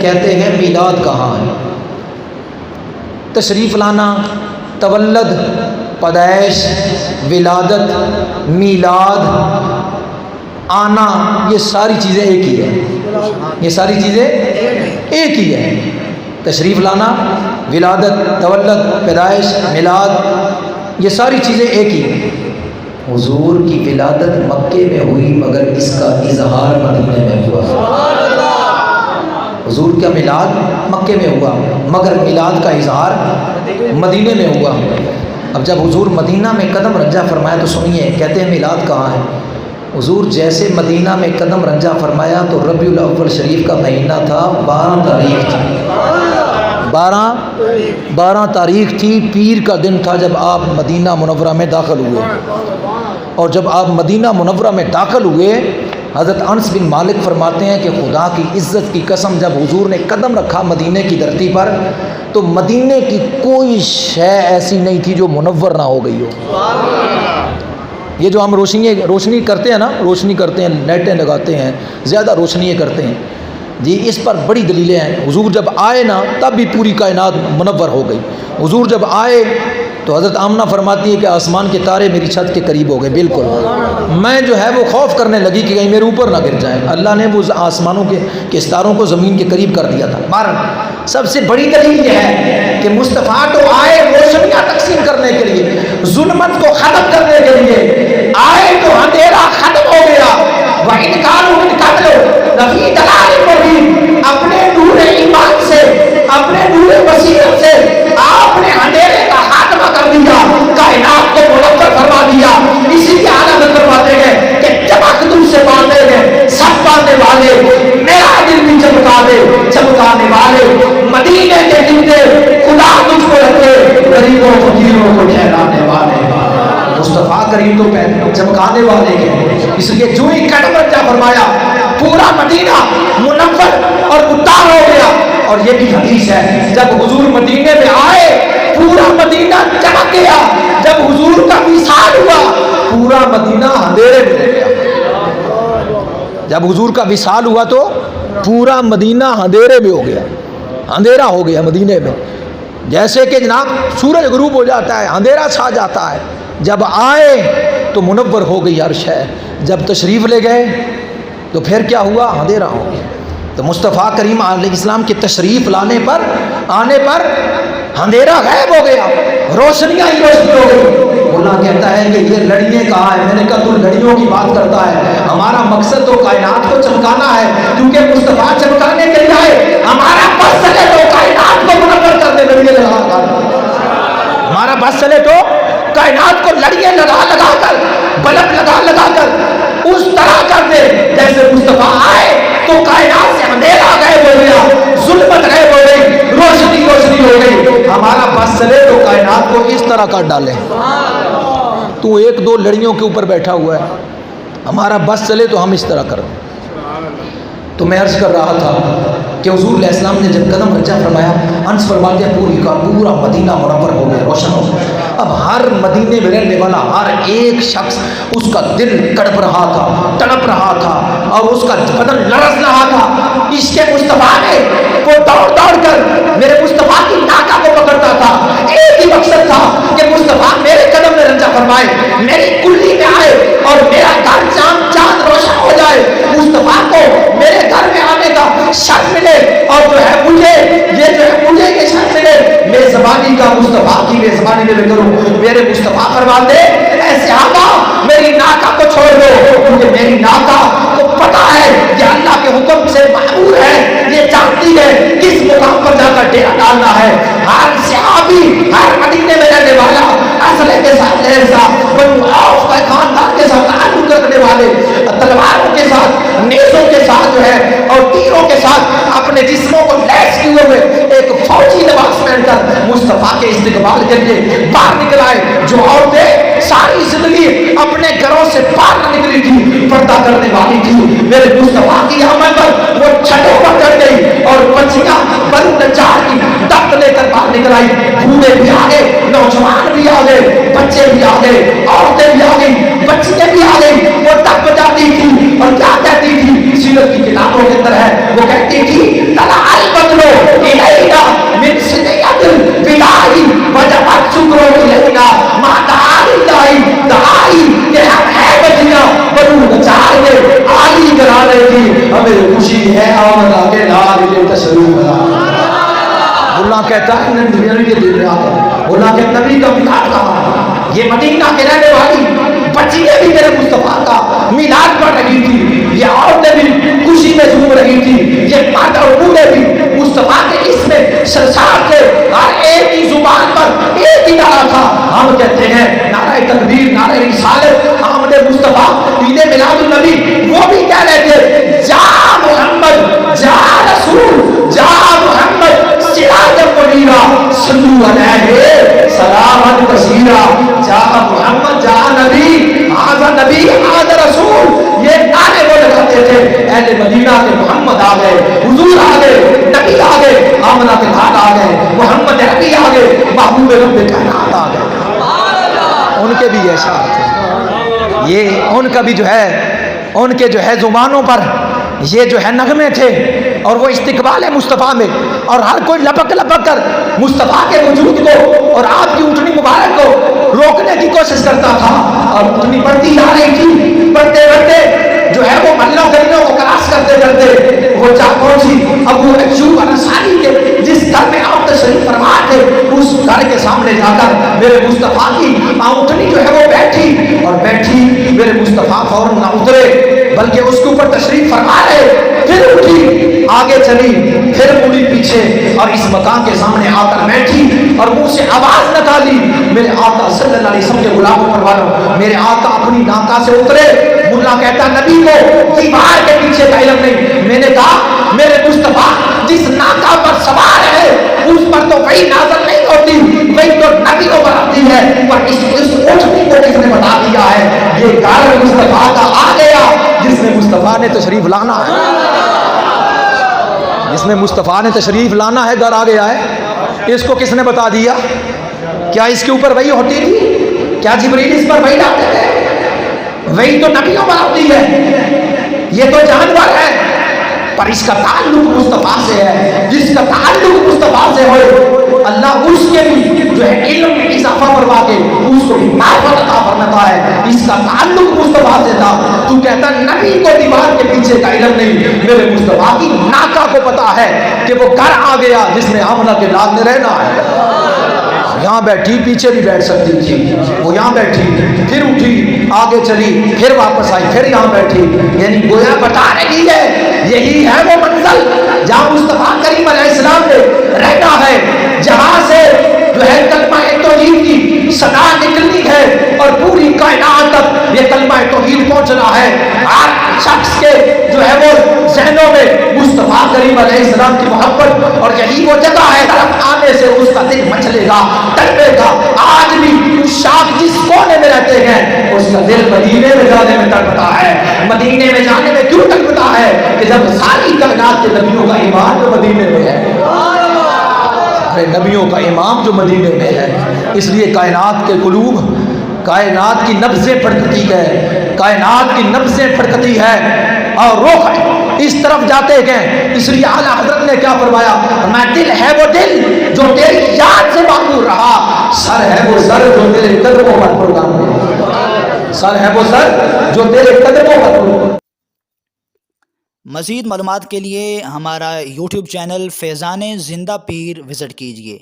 کہتے ہیں میلاد کہاں ہے؟ تشریف لانا، تولد، پیدائش، ولادت، میلاد، آنا، یہ ساری چیزیں ایک ہی ہیں، یہ ساری چیزیں ایک ہی ہیں۔ تشریف لانا، ولادت، تولد، پیدائش، میلاد، یہ ساری چیزیں ایک ہی ہیں۔ حضور کی ولادت مکے میں ہوئی مگر اس کا اظہار مدینے میں ہوا۔ حضور کا میلاد مکے میں ہوا مگر میلاد کا اظہار مدینے میں ہوا۔ اب جب حضور مدینہ میں قدم رنجہ فرمایا تو سنیے، کہتے ہیں میلاد کہاں ہے؟ حضور جیسے مدینہ میں قدم رنجہ فرمایا تو ربیع الاول شریف کا مہینہ تھا، 12 تاریخ تھی، 12 تاریخ تھی، پیر کا دن تھا جب آپ مدینہ منورہ میں داخل ہوئے۔ اور جب آپ مدینہ منورہ میں داخل ہوئے، حضرت انس بن مالک فرماتے ہیں کہ خدا کی عزت کی قسم، جب حضور نے قدم رکھا مدینے کی دھرتی پر تو مدینے کی کوئی شے ایسی نہیں تھی جو منور نہ ہو گئی ہو۔ یہ جو ہم روشنی کرتے ہیں نا، روشنی کرتے ہیں، لائٹیں لگاتے ہیں، زیادہ روشنی کرتے ہیں جی، اس پر بڑی دلیلیں ہیں۔ حضور جب آئے نا تب بھی پوری کائنات منور ہو گئی۔ حضور جب آئے تو حضرت آمنہ فرماتی ہے کہ آسمان کے تارے میری چھت کے قریب ہو گئے، بالکل میں جو ہے وہ خوف کرنے لگی کہ کہیں میرے اوپر نہ گر جائیں۔ اللہ نے وہ آسمانوں کے ستاروں کو زمین کے قریب کر دیا تھا۔ بہرحال سب سے بڑی دلیل یہ ہے کہ مصطفیٰ تو آئے روشنیاں تقسیم کرنے کے لیے، ظلمت کو ختم کرنے کے لیے آئے، تو اندھیرا ختم ہو گیا۔ وَإِنْ كَانُوا مِنْ قَبْلُ لَفِي ضَلَالٍ مُبِينٍ، اپنے نور ایمان سے، اپنے نور بصیرت سے آپ نے اندھیرے کا خاتمہ کر دیا، کائنات کو منور فرما دیا۔ اسی کی عادت فرماتے ہیں کہ چمک تم سے باندھے گئے سب باندھنے والے، میرا دل بھی چمکا دے چمکانے والے، مدینے کے گندے خدا تجھ کو رکھے، غریبوں فقیروں کو ٹھہرانے والے۔ مصطفیٰ کریم تو چمکانے والے ہیں، اس لیے جو ہی قدم رنجہ فرمایا پورا مدینہ منور اور مطہر ہو گیا۔ اور یہ بھی حدیث ہے، جب حضور مدینے میں آئے پورا مدینہ چمک گیا، جب حضور کا وصال ہوا پورا مدینہ اندھیرے میں ہو گیا۔ جب حضور کا وصال ہوا تو پورا مدینہ اندھیرے میں ہو گیا، اندھیرا ہو گیا مدینے میں، جیسے کہ جناب سورج غروب ہو جاتا ہے، اندھیرا چھا جاتا ہے۔ جب آئے تو منور ہو گئی ہر شے، جب تشریف لے گئے تو پھر کیا ہوا؟ اندھیرا ہو گیا۔ تو مصطفیٰ کریم علیہ السلام کے تشریف آنے پر اندھیرا غائب ہو گیا، روشنیاں ہی روشنی ہو گئی۔ اللہ کہتا ہے کہ یہ لڑیاں کہاں ہیں؟ میں نے کہا تو لڑیوں کی بات کرتا ہے، ہمارا مقصد تو کائنات کو چمکانا ہے، کیونکہ مصطفیٰ چمکانے کے لیے آئے۔ ہمارا بس چلے تو کائنات کو منور کرنے لڑیاں لگا کر، ہمارا بس چلے تو کائنات کو لڑیاں لگا کر، بلب لگا کر اس طرح کر دے جیسے مصطفیٰ آئے تو کائنات سے اندھیرا غائب ہو گیا، ظلمت غائب ہو گئی، روشنی ہو گئی۔ ہمارا بس چلے تو کائنات کو اس طرح کر ڈالے۔ تو ایک دو لڑیوں کے اوپر بیٹھا ہوا ہے، ہمارا بس چلے تو ہم اس طرح کر دیں۔ تو میں عرض کر رہا تھا کہ حضور علیہ السلام نے جب قدم رنجہ فرمایا، انس فرماتے ہیں پورا مدینہ منور ہو گیا، روشن ہو گیا۔ اب ہر مدینے میں رہنے والا ہر ایک شخص اس کا دل کڑپ رہا تھا، تڑپ رہا تھا، اور اس کا بدن لرز رہا تھا۔ عشق مصطفیٰ نے وہ دوڑ کر میرے مصطفیٰ کی ناکہ کو پکڑتا تھا، ایک ہی مقصد تھا کہ مصطفیٰ میرے قدم میں رنجہ فرمائے، میری کلی میں آئے اور میرا گھر چاند روشن ہو جائے، مصطفیٰ کو میرے گھر میں آنے کا شرف ملے، اور جو ہے مجھے یہ شرف ملے، میزبانی کا مصطفیٰ کی میزبانی میں کروں۔ میرے مصطفیٰ فرماتے اے صحابہ میری ناکہ کو چھوڑ دو، کیونکہ میری ناکہ کو پتا ہے کہ اللہ کے حکم سے مأمور ہے، یہ جانتی ہے کس مقام پر جا کر ڈیرا ڈالنا ہے۔ ہر صحابی، ہر مدینے میں رہنے والا، اسلحے کے ساتھ بنو عوف کا خاندان کے ساتھ تعلق رکھنے والے، تلواروں کے ساتھ، نیزوں کے ساتھ جو ہے اور تیروں کے ساتھ اپنے جسموں کو لیس کیے ہوئے ایک فوجی لباس پہن کر مصطفیٰ کے استقبال کے لیے باہر نکل آئے۔ جو عورتیں ساری زندگی اپنے گھروں سے باہر نہ نکلی تھی، پردہ کرنے والی تھی، میرے مصطفیٰ کی آمد پر وہ چھتوں پر چڑھ گئی اور بچیاں بنو نجار کی تخت لے کر باہر نکل آئی۔ بوڑھے بھی آ گئے، نوجوان بھی آ گئے، بچے بھی آ گئے، عورتیں بھی آ گئی، بچیاں بھی آ گئی۔ وہ تب بجاتی تھی اور کیا کہتی تھی؟ سیرت کی کتابوں کے اندر ہے، وہ کہتی تھی طلع البدر کے تشریف لایا۔ اللہ کہتا ہے نبی کے دل میں آتا ہے، اللہ کے نبی کا میلاد کہا، یہ مدینہ کے رہنے والی بچیاں بھی میرے مصطفیٰ کا میلاد پڑھ رہی تھی، یہ عورتیں بھی خوشی میں جھوم رہی تھی، یہ مرد اور بوڑھے بھی مصطفیٰ کے اس میں سرشار تھے، اور ایک ہی زبان پر ایک ہی نعرہ تھا، ہم کہتے ہیں نعرہ تکبیر، نعرہ رسالت، آمد مصطفیٰ، عید میلاد النبی۔ وہ بھی کہہ رہے تھے جا محمد، جا رسول، جا محمد سراج منیرا، صلو علیہ سلاما کثیرا، جا محمد، جا نبی، آزا نبی، آزا رسول، یہ نعرے وہ لگاتے تھے۔ اہل مدینہ کے محمد آ گئے، حضور آ گئے، نبی آ گئے، آمنہ کے لال آ گئے، محمد عربی آ گئے، محبوب رب کائنات آ گئے۔ ان کے بھی یہ اشعار تھے، یہ ان کا بھی جو ہے، ان کے جو ہے زبانوں پر یہ جو ہے نغمے تھے، اور وہ استقبال مصطفیٰ میں، اور ہر کوئی لپک لپک کر مصطفیٰ کے وجود کو اور آپ کی اٹھنی مبارک کو روکنے کی کوشش کرتا تھا، اور اٹھنی بڑھتی جا رہی تھی، بڑھتے بڑھتے جو ہے وہ محلوں گلیوں کو کراس کرتے کرتے وہ جا پہنچی ابو ایوب انصاری کے جس گھر میں آپ تشریف فرما تھے، اس گھر کے سامنے جا کر میرے مصطفیٰ کی اونٹنی جو ہے وہ بیٹھی، اور بیٹھی میرے مصطفیٰ فوراً نہ اترے بلکہ اس کے اوپر تشریف فرما رہے، پھر اٹھی آگے چلی، پھر مڑی پیچھے، اور اس مکان کے سامنے آ کر بیٹھی، اور منہ سے آواز نکالی، میرے آقا صلی اللہ علیہ وسلم کے غلاموں پر والوں، میرے آقا اپنی ناکا سے اترے۔ ملا کہتا نبی کو دیوار کے پیچھے کا علم نہیں۔ میں نے کہا میرے مصطفیٰ جس ناکا پر سوار ہے اس پر تو وہی نازل نہیں ہوتی، وہی تو نبیوں پر آتی ہے، پر اس اونٹنی کو کس نے بتا دیا ہے یہ گھر مصطفیٰ کا آ گیا جس میں مصطفیٰ نے تشریف لانا ہے، جس میں مصطفیٰ نے تشریف لانا ہے گھر آ گیا ہے۔ اس کو کس نے بتا دیا؟ کیا اس کے اوپر وہی ہوتی تھی؟ کیا جبریل اس پر وہی لاتے تھے؟ وہی تو نبیوں پر آتی ہے، یہ تو جانور ہے، پر اس کا تعلق مصطفیٰ سے ہے، جس کا تعلق مصطفیٰ سے ہو اللہ اس کے بھی جو ہے علم میں اضافہ فرما کے اس کو بھی معرفت عطا فرماتا ہے۔ اس کا تعلق مصطفیٰ سے تھا، تو کہتا نبی کو دیوار کے پیچھے کا علم نہیں، میرے مصطفیٰ کی ناکا کو پتا ہے کہ وہ گھر آ گیا جس میں آمنہ کے لال نے رہنا ہے۔ یہاں بیٹھی، پیچھے بھی بیٹھ سکتی تھی، وہ یہاں بیٹھی، پھر اٹھی آگے چلی، پھر واپس آئی، پھر یہاں بیٹھی، یعنی گویا بتا رہی ہے یہی ہے وہ منزل جہاں مصطفیٰ کریم علیہ السلام نے رہنا ہے، جہاں سے جو ہے کلمہ توحید کی صدا نکلنی ہے، اور پوری کائنات تک یہ کلمہ توحید پہنچنا ہے۔ ہر شخص کے جو ہے وہ ذہنوں میں مصطفیٰ کریم علیہ السلام کی محبت، اور یہی وہ جگہ ہے طرف آنے سے اس کا دل مچلے گا، تڑپے گا۔ آج بھی شاخ جس کونے میں رہتے ہیں اس کا دل مدینے میں جانے میں تڑپتا ہے۔ مدینے میں جانے میں کیوں تڑپتا ہے؟ کہ جب ساری کائنات کے نبیوں کا ایمان جو مدینے میں ہے، نبیوں کا امام جو مدینے میں ہے، اس لیے کائنات کے قلوب، کائنات کی نبضیں پھڑکتی ہے، کائنات کی نبضیں پھڑکتی ہے، اور رخ اس طرف جاتے ہیں۔ اس لیے اعلیٰ حضرت نے کیا فرمایا؟ میں دل ہے وہ دل جو تیری یاد سے معمور رہا، سر ہے وہ سر جو تیرے قدموں پر قربان ہوا، سر ہے وہ سر جو تیرے قدموں پر قربان۔ مزید معلومات کے لیے ہمارا یوٹیوب چینل فیضان زندہ پیر وزٹ کیجیے۔